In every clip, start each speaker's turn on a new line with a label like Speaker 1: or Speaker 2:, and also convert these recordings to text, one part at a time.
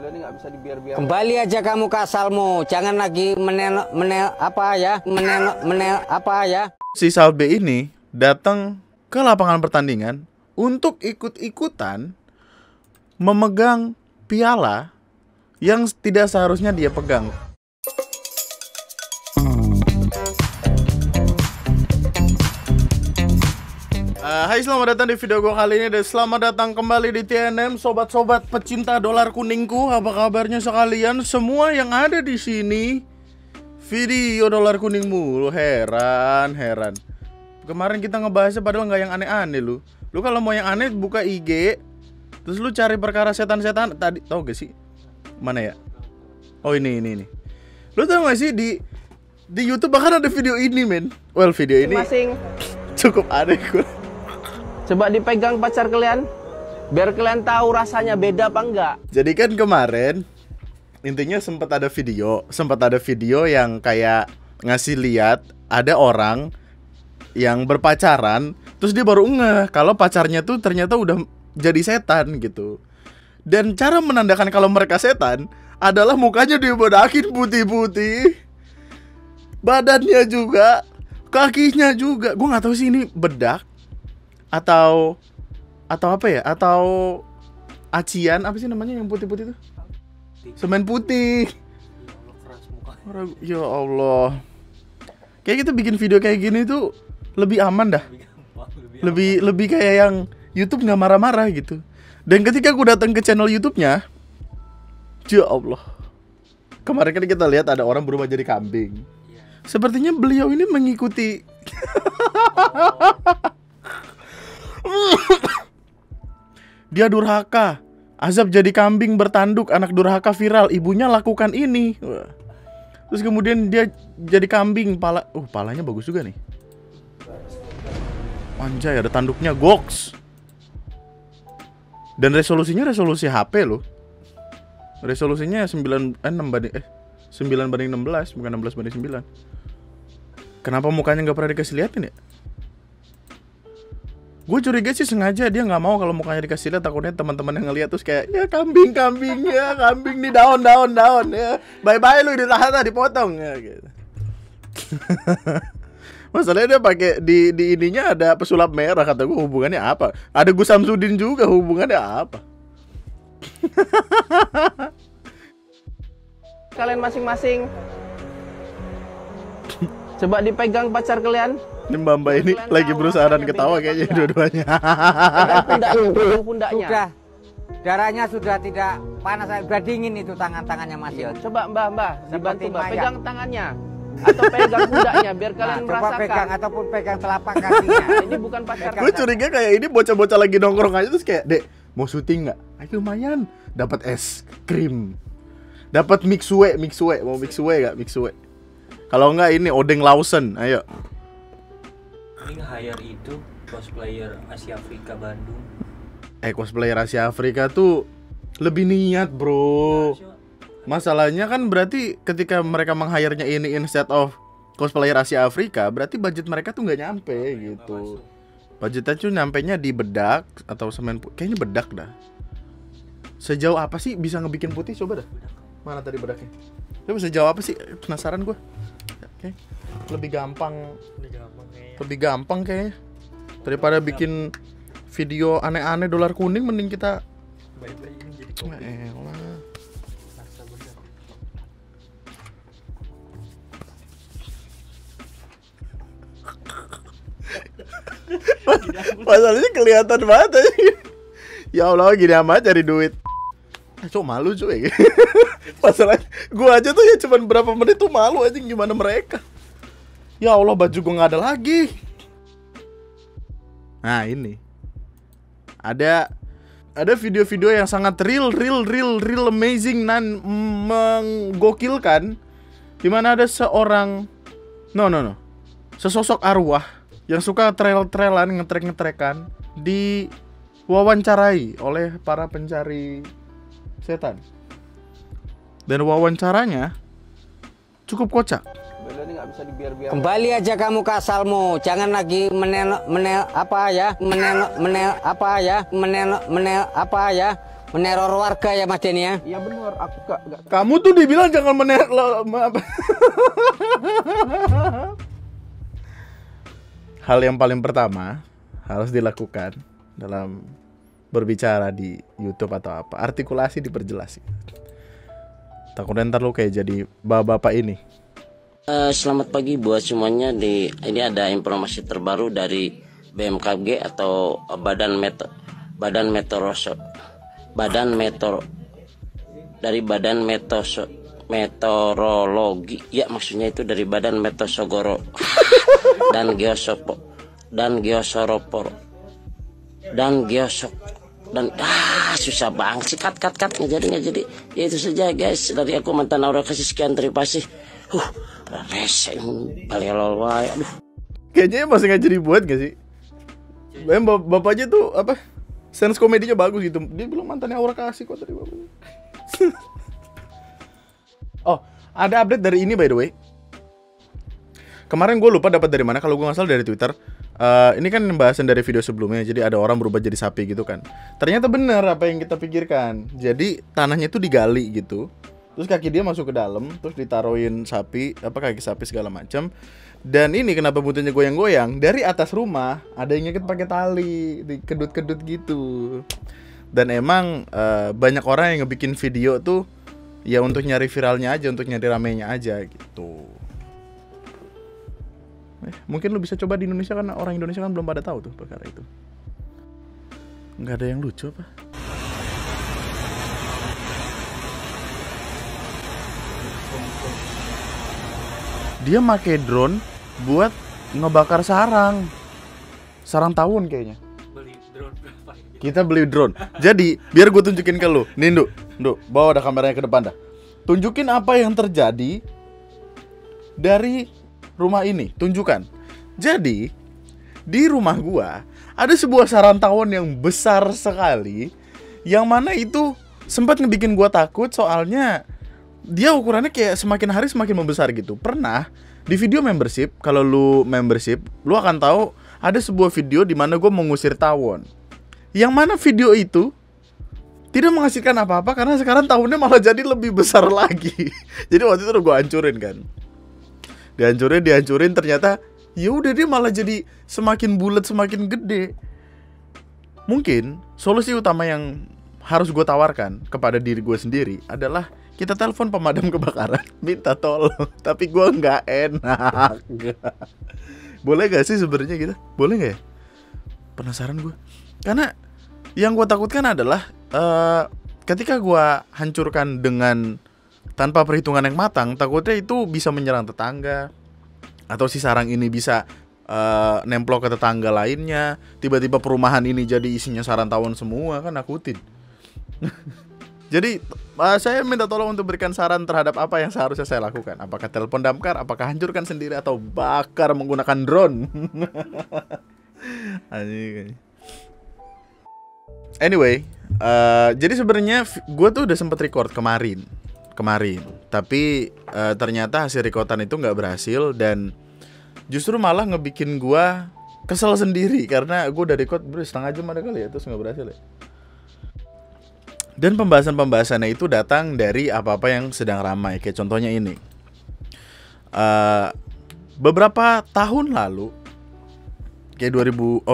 Speaker 1: Ini nggak bisa dibiar-biar.
Speaker 2: Kembali aja kamu ke asalmu, jangan lagi
Speaker 3: Si Salbe ini datang ke lapangan pertandingan untuk ikut-ikutan memegang piala yang tidak seharusnya dia pegang. Hai, selamat datang di video gue kali ini dan selamat datang kembali di TNM, sobat-sobat pecinta dolar kuningku. Apa kabarnya sekalian semua yang ada di sini? Video dolar kuningmu, lu heran. Kemarin kita ngebahasnya padahal nggak yang aneh-aneh lu. Lu kalau mau yang aneh buka IG, terus lu cari perkara setan-setan. Tadi tau gak sih? Mana ya? Oh ini. Lu tau gak sih di YouTube bahkan ada video ini, men. Well, video ini
Speaker 1: Masing.
Speaker 3: cukup aneh gue.
Speaker 1: Coba dipegang pacar kalian, biar kalian tahu rasanya beda apa enggak.
Speaker 3: Jadi kan kemarin intinya sempat ada video yang kayak ngasih lihat ada orang yang berpacaran, terus dia baru ngeh kalau pacarnya tuh ternyata udah jadi setan gitu. Dan cara menandakan kalau mereka setan adalah mukanya dibedakin putih-putih, badannya juga, kakinya juga. Gue nggak tahu sih ini bedak atau apa ya, atau acian, apa sih namanya yang putih-putih tuh? Semen putih. Ya Allah. Kayak kita bikin video kayak gini tuh lebih aman dah. Lebih kayak yang YouTube nggak marah-marah gitu. Dan ketika aku datang ke channel YouTube-nya, ya Allah. Kemarin kan kita lihat ada orang berubah jadi kambing. Sepertinya beliau ini mengikuti dia durhaka, azab jadi kambing bertanduk, anak durhaka viral, ibunya lakukan ini. Terus kemudian dia jadi kambing, palanya bagus juga nih. Anjay, ada tanduknya, goks. Dan resolusinya resolusi HP loh. Resolusinya 9 banding 16, bukan 16 banding 9. Kenapa mukanya nggak pernah dikasih liatin ya? Gue curiga sih sengaja dia nggak mau kalau mukanya dikasih lihat, takutnya teman-teman yang ngeliat terus kayak ya kambing nih, daun ya, bye lu ditahan dipotong ya gitu. Masalahnya dia pakai di ininya ada pesulap merah, kata gue hubungannya apa? Ada Gus Samsudin juga, hubungannya apa?
Speaker 1: Kalian masing-masing. Coba dipegang pacar kalian.
Speaker 3: Ini Mbak ini lagi berusaha dan ketawa kayaknya dua-duanya.
Speaker 1: Pegang pundaknya.
Speaker 2: Sudah, darahnya sudah tidak panas, sudah dingin itu tangannya Mas Yod.
Speaker 1: Coba Mbak, dibantu
Speaker 2: Seperti
Speaker 1: Mbak,
Speaker 2: mayat.
Speaker 1: pegang tangannya atau pegang pundaknya biar kalian
Speaker 2: Coba
Speaker 1: merasakan.
Speaker 2: pegang ataupun pegang telapak kakinya.
Speaker 1: Ini bukan pacar.
Speaker 3: Gue curiga kayak ini bocah-bocah lagi nongkrong aja terus kayak, "Dek, mau syuting nggak?" Ayo lumayan, dapat es krim, dapat mixue, mau mixue nggak? Mixue. Kalau nggak ini odeng Lawson, ayo.
Speaker 4: Ini nge-hire itu cosplayer Asia Afrika Bandung.
Speaker 3: Cosplayer Asia Afrika tuh lebih niat, bro. Masalahnya kan berarti ketika mereka meng-hire-nya ini instead of cosplayer Asia Afrika, berarti budget mereka tuh nggak nyampe gitu. Budgetnya tuh nyampenya di bedak atau semen putih. Kayaknya bedak dah. Sejauh apa sih bisa ngebikin putih? Coba dah. Mana tadi bedaknya? Coba sejauh apa sih? Penasaran gue. Oke. Lebih gampang kayaknya. Daripada bikin video aneh-aneh dolar kuning, mending kita masalahnya kelihatan banget aja. Ya Allah, gini amat cari duit. Cok malu cuy. Masalahnya gua aja tuh ya cuman berapa menit tuh malu aja, gimana mereka. Ya Allah, baju gua nggak ada lagi. Nah ini ada video-video yang sangat real amazing dan menggokilkan, dimana ada seorang sesosok arwah yang suka trail-trailan, ngetrek-ngetrekan, diwawancarai oleh para pencari setan. Dan wawancaranya cukup kocak.
Speaker 1: Ini nggak bisa dibiar-biar.
Speaker 2: Kembali aja kamu ke asalmu, jangan lagi meneror warga ya Mas Denny ya.
Speaker 1: Iya benar, aku gak.
Speaker 3: Kamu tuh dibilang jangan Hal yang paling pertama harus dilakukan dalam berbicara di YouTube atau apa, artikulasi diperjelas. Takutnya ntar lu kayak jadi bapak-bapak ini.
Speaker 5: Selamat pagi buat semuanya. Ini ada informasi terbaru dari BMKG atau Badan Meteorologi. Ya, maksudnya itu dari Badan Meteorologi dan susah banget sih cut nggak jadi. Ya itu saja guys, dari aku mantan Aura kasih sekian, terima kasih. Rese palelolwai. Aduh,
Speaker 3: Kayaknya masih nggak jadi buat gak sih? Bapaknya tuh apa? Sense komedinya bagus gitu. Dia bilang mantannya Aura kasih kok tadi bapaknya. Oh, ada update dari ini by the way. Kemarin gue lupa dapat dari mana, kalau gue nggak salah dari Twitter. Ini kan pembahasan dari video sebelumnya. Jadi ada orang berubah jadi sapi gitu kan. Ternyata benar apa yang kita pikirkan. Jadi tanahnya itu digali gitu. Terus kaki dia masuk ke dalam, terus ditaruhin sapi, kaki sapi segala macam. Dan ini kenapa butuhnya goyang-goyang? Dari atas rumah ada yang ngikut pakai tali, dikedut-kedut gitu. Dan emang banyak orang yang ngebikin video tuh ya untuk nyari viralnya aja, untuk nyari ramenya aja gitu. Mungkin lu bisa coba di Indonesia, karena orang Indonesia kan belum pada tahu tuh perkara itu. Nggak ada yang lucu apa? Dia make drone buat ngebakar sarang tawon kayaknya.
Speaker 4: Beli drone berapa ini?
Speaker 3: Kita beli drone. Jadi biar gue tunjukin ke lu. Nih Nduk, bawa ada kameranya ke depan dah. Tunjukin apa yang terjadi dari rumah ini. Tunjukkan. Jadi di rumah gua ada sebuah sarang tawon yang besar sekali, yang mana itu sempat ngebikin gua takut, soalnya dia ukurannya kayak semakin hari semakin membesar gitu. Pernah di video membership, kalau lu membership, lu akan tahu ada sebuah video di mana gue mengusir tawon. Yang mana video itu tidak menghasilkan apa-apa, karena sekarang tawonnya malah jadi lebih besar lagi. Jadi waktu itu udah gue hancurin kan. Dihancurin ternyata ya udah dia malah jadi semakin bulat, semakin gede. Mungkin solusi utama yang harus gue tawarkan kepada diri gue sendiri adalah kita telepon pemadam kebakaran, minta tolong. Tapi gue nggak enak. Boleh gak sih sebenarnya gitu? Boleh nggak ya? Penasaran gue. Karena yang gue takutkan adalah ketika gue hancurkan dengan tanpa perhitungan yang matang, takutnya itu bisa menyerang tetangga, atau si sarang ini bisa nemplok ke tetangga lainnya. Tiba-tiba perumahan ini jadi isinya sarang tawon semua, kan nakutin. Jadi saya minta tolong untuk berikan saran terhadap apa yang seharusnya saya lakukan. Apakah telepon damkar, apakah hancurkan sendiri, atau bakar menggunakan drone. Anyway, jadi sebenarnya gue tuh udah sempet record kemarin. Tapi ternyata hasil rekordan itu nggak berhasil, dan justru malah ngebikin gue kesel sendiri, karena gue udah record setengah jam ada kali ya, terus nggak berhasil ya. Dan pembahasannya itu datang dari apa-apa yang sedang ramai. Kayak contohnya ini, beberapa tahun lalu, kayak 2019,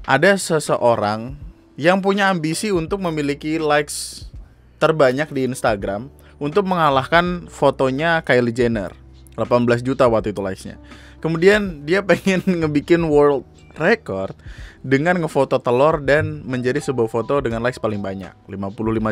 Speaker 3: ada seseorang yang punya ambisi untuk memiliki likes terbanyak di Instagram, untuk mengalahkan fotonya Kylie Jenner. 18 juta waktu itu likesnya. Kemudian dia pengen ngebikin world record dengan ngefoto telur dan menjadi sebuah foto dengan likes paling banyak, 55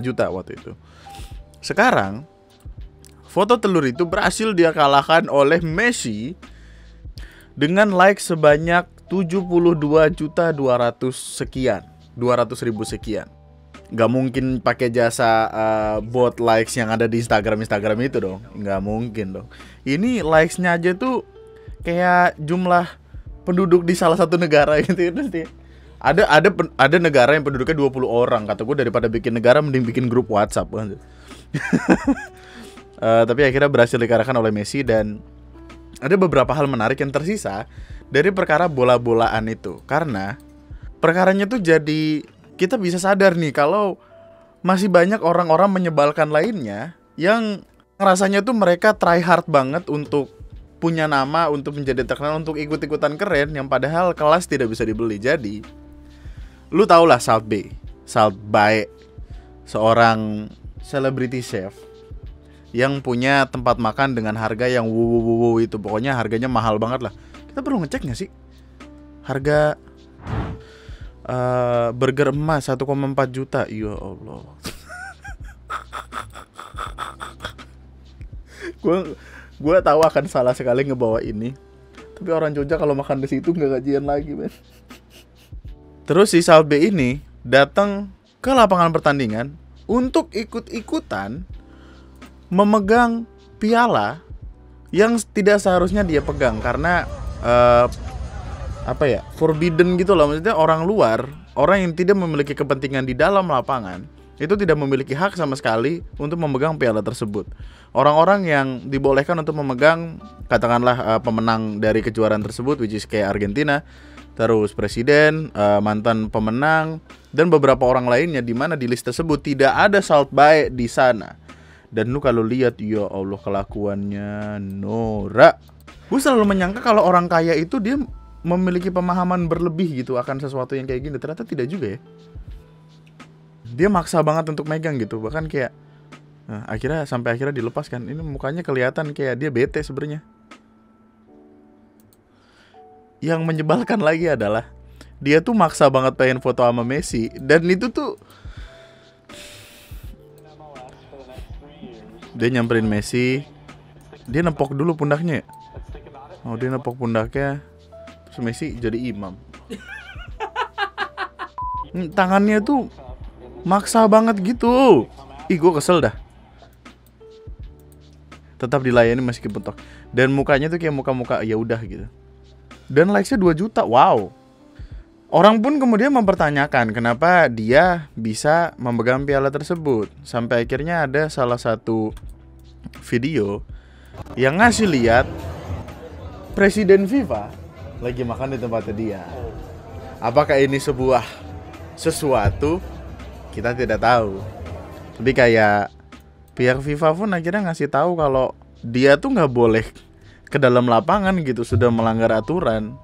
Speaker 3: juta waktu itu. Sekarang foto telur itu berhasil dia kalahkan oleh Messi dengan likes sebanyak 72.200.000 sekian. Gak mungkin pakai jasa bot likes yang ada di Instagram itu dong. Gak mungkin dong. Ini likesnya aja tuh kayak jumlah penduduk di salah satu negara gitu. Ada negara yang penduduknya 20 orang. Kata gue daripada bikin negara mending bikin grup WhatsApp. Tapi akhirnya berhasil dikalahkan oleh Messi. Dan ada beberapa hal menarik yang tersisa dari perkara bola-bolaan itu, karena perkaranya tuh jadi kita bisa sadar nih kalau masih banyak orang-orang menyebalkan lainnya yang rasanya tuh mereka try hard banget untuk punya nama, untuk menjadi terkenal, untuk ikut-ikutan keren, yang padahal kelas tidak bisa dibeli. Jadi lu tau lah Salt Bae, seorang celebrity chef yang punya tempat makan dengan harga yang wow itu, pokoknya harganya mahal banget lah. Kita perlu ngecek nggak sih harga burger emas 1,4 juta? Ya Allah. Gue tahu akan salah sekali ngebawa ini, tapi orang Jogja kalau makan di situ nggak gajian lagi, men. Terus si Salbe ini datang ke lapangan pertandingan untuk ikut-ikutan memegang piala yang tidak seharusnya dia pegang karena forbidden gitu loh. Maksudnya orang luar, orang yang tidak memiliki kepentingan di dalam lapangan itu tidak memiliki hak sama sekali untuk memegang piala tersebut. Orang-orang yang dibolehkan untuk memegang, katakanlah pemenang dari kejuaraan tersebut, which is kayak Argentina, terus presiden, mantan pemenang, dan beberapa orang lainnya, di mana di list tersebut tidak ada Salt Bae di sana. Dan lu kalau lihat, ya Allah kelakuannya norak. Gue selalu menyangka kalau orang kaya itu dia memiliki pemahaman berlebih gitu akan sesuatu yang kayak gini. Ternyata tidak juga ya. Dia maksa banget untuk megang gitu. Bahkan kayak sampai akhirnya dilepaskan. Ini mukanya kelihatan kayak dia bete sebenarnya. Yang menyebalkan lagi adalah dia tuh maksa banget pengen foto sama Messi. Dan itu tuh dia nyamperin Messi, dia nepok dulu pundaknya. Oh, dia nepok pundaknya, terus Messi jadi imam. Tangannya tuh maksa banget gitu. Ih, gue kesel dah. Tetap dilayani meski bentok. Dan mukanya tuh kayak muka-muka ya udah gitu. Dan likes-nya 2 juta, wow. Orang pun kemudian mempertanyakan kenapa dia bisa memegang piala tersebut. Sampai akhirnya ada salah satu video yang ngasih lihat Presiden FIFA lagi makan di tempatnya dia. Apakah ini sesuatu? Kita tidak tahu. Tapi kayak pihak FIFA pun akhirnya ngasih tahu kalau dia tuh nggak boleh ke dalam lapangan gitu, sudah melanggar aturan.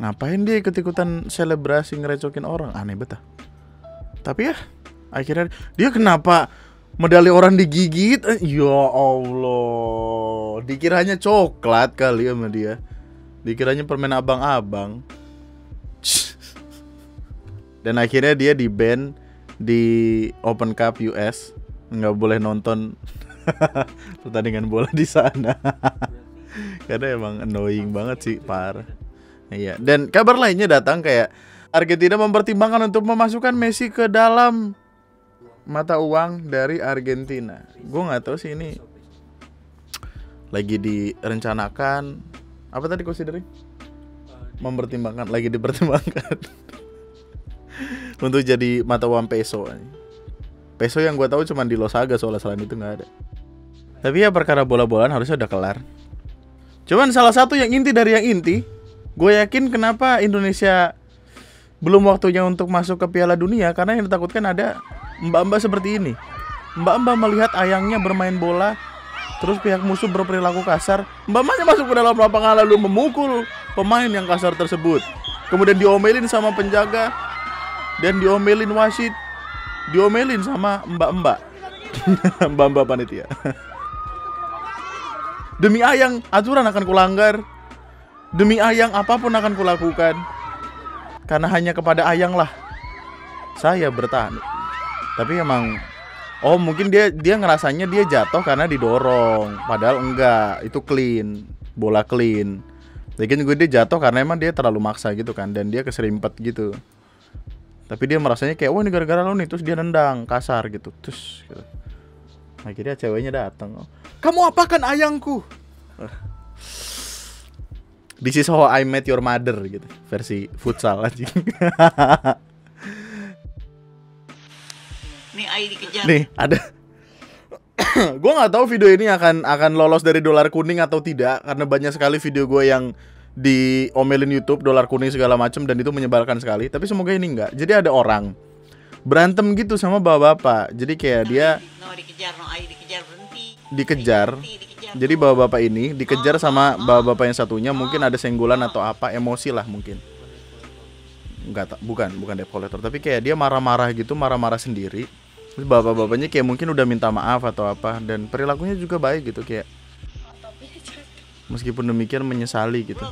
Speaker 3: Ngapain dia ikut-ikutan selebrasi ngerecokin orang? Aneh betah. Tapi ya akhirnya dia kenapa medali orang digigit? Ya Allah, dikiranya coklat kali sama dia. Dikiranya permen abang-abang. Dan akhirnya dia di-ban di Open Cup US. Nggak boleh nonton pertandingan bola di sana. Karena emang annoying banget sih, parah. Iya, dan kabar lainnya datang kayak Argentina mempertimbangkan untuk memasukkan Messi ke dalam mata uang dari Argentina. Gue nggak tahu sih ini lagi direncanakan. Apa tadi considering? Mempertimbangkan, lagi dipertimbangkan untuk jadi mata uang peso. Peso yang gue tahu cuma di Losaga, soalnya selain itu nggak ada. Tapi ya perkara bola-bolaan harusnya udah kelar. Cuman salah satu yang inti dari yang inti, gue yakin kenapa Indonesia belum waktunya untuk masuk ke Piala Dunia, karena yang ditakutkan ada mbak-mbak seperti ini. Mbak-mbak melihat ayangnya bermain bola, terus pihak musuh berperilaku kasar, mbak-mbaknya masuk ke dalam lapangan lalu memukul pemain yang kasar tersebut. Kemudian diomelin sama penjaga, dan diomelin wasit, diomelin sama mbak-mbak. Mbak-mbak panitia. Demi ayang, aturan akan kulanggar. Demi ayang, apapun akan kulakukan. Karena hanya kepada ayang lah saya bertahan. Tapi emang, oh mungkin dia ngerasanya dia jatuh karena didorong. Padahal enggak, itu clean, bola clean. Lagian gue dia jatuh karena emang dia terlalu maksa gitu kan, dan dia keserimpet gitu. Tapi dia merasanya kayak, wah ini gara-gara lo nih. Terus dia nendang kasar gitu. Terus gitu. Akhirnya ceweknya datang. Kamu apakan ayangku? This is how I met your mother gitu. Versi futsal aja.
Speaker 5: Nih Ai dikejar.
Speaker 3: Nih ada. Gue nggak tahu video ini akan lolos dari dolar kuning atau tidak, karena banyak sekali video gue yang diomelin YouTube, dolar kuning segala macam, dan itu menyebalkan sekali. Tapi semoga ini enggak. Jadi ada orang berantem gitu sama bapak-bapak. Jadi kayak dia dikejar. Jadi bapak-bapak ini dikejar sama bapak-bapak yang satunya, mungkin ada senggolan atau apa, emosi lah mungkin. Bukan debt collector, tapi kayak dia marah-marah gitu, marah-marah sendiri. Terus bapak-bapaknya kayak mungkin udah minta maaf atau apa, dan perilakunya juga baik gitu, kayak meskipun demikian menyesali gitu.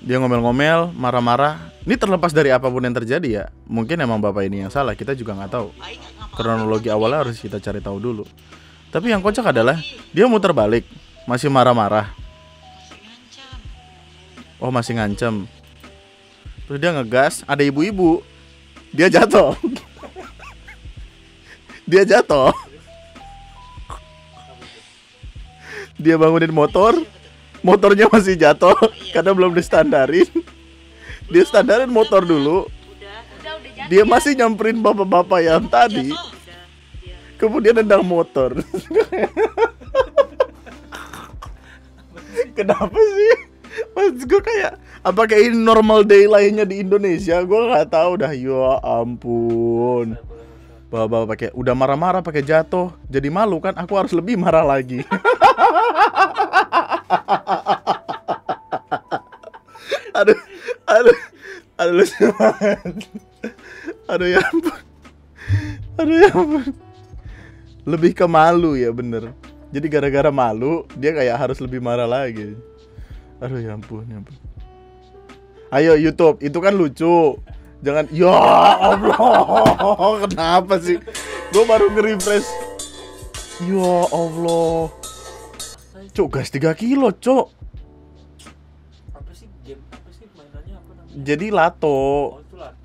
Speaker 3: Dia ngomel-ngomel, marah-marah. Ini terlepas dari apapun yang terjadi ya, mungkin emang bapak ini yang salah, kita juga nggak tahu. Kronologi awalnya harus kita cari tahu dulu. Tapi yang kocak adalah dia muter balik, masih marah-marah. Oh, masih ngancem. Terus dia ngegas, ada ibu-ibu. Dia jatuh. Dia jatuh. Dia bangunin motor. Motornya masih jatuh karena belum distandarin. Dia standarin motor dulu. Dia masih nyamperin bapak-bapak yang tadi. Kemudian nendang motor. Kenapa sih? Maksud gue kayak, apakah ini normal day lainnya di Indonesia? Gue nggak tahu dah. Ya ampun. Bapak-bapak kayak udah marah-marah pakai jatuh. Jadi malu kan? Aku harus lebih marah lagi. Aduh, lucu banget. Aduh ya ampun. Lebih ke malu ya, bener. Jadi gara-gara malu, dia kayak harus lebih marah lagi. Aduh ya ampun. Ayo YouTube, itu kan lucu. Jangan, ya Allah. Kenapa sih? Gue baru nge-refresh. Ya Allah. Cok, gas 3 kilo, cok.
Speaker 4: Apa sih game? Apa sih mainannya, apa namanya?
Speaker 3: Jadi Lato.
Speaker 4: Oh, itu lah.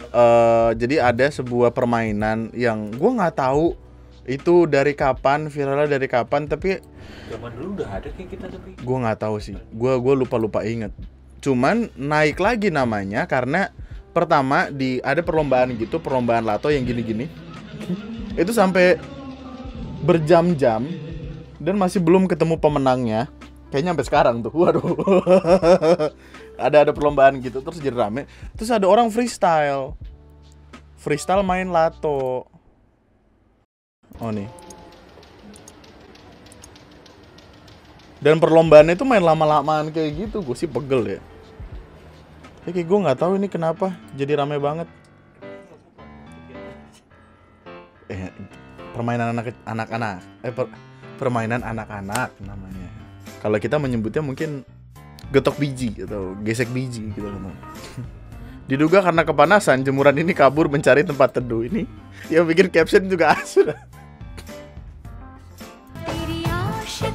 Speaker 3: Jadi ada sebuah permainan yang gue nggak tahu itu dari kapan, viralnya dari kapan, tapi
Speaker 4: Zaman dulu udah ada kayak kita, tapi
Speaker 3: gue nggak tahu sih. Gue lupa inget. Cuman naik lagi namanya karena pertama ada perlombaan gitu, perlombaan Lato yang gini-gini. Itu sampai berjam-jam dan masih belum ketemu pemenangnya. Kayaknya sampai sekarang tuh. Waduh. ada perlombaan gitu terus jadi rame. Terus ada orang freestyle main Lato. Oh nih. Dan perlombaannya itu main lama-lamaan kayak gitu. Gue sih pegel ya. Kayak gue nggak tahu ini kenapa jadi rame banget. Permainan anak-anak. Permainan anak-anak namanya. Kalau kita menyebutnya mungkin getok biji atau gesek biji gitu kan. Diduga karena kepanasan, jemuran ini kabur mencari tempat teduh. Ini yang bikin caption juga asu.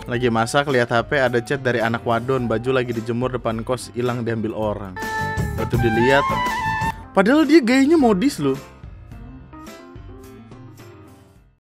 Speaker 3: Lagi masak, lihat HP, ada chat dari anak wadon, baju lagi dijemur depan kos, hilang diambil orang. Waktu dilihat, padahal dia gayanya modis loh.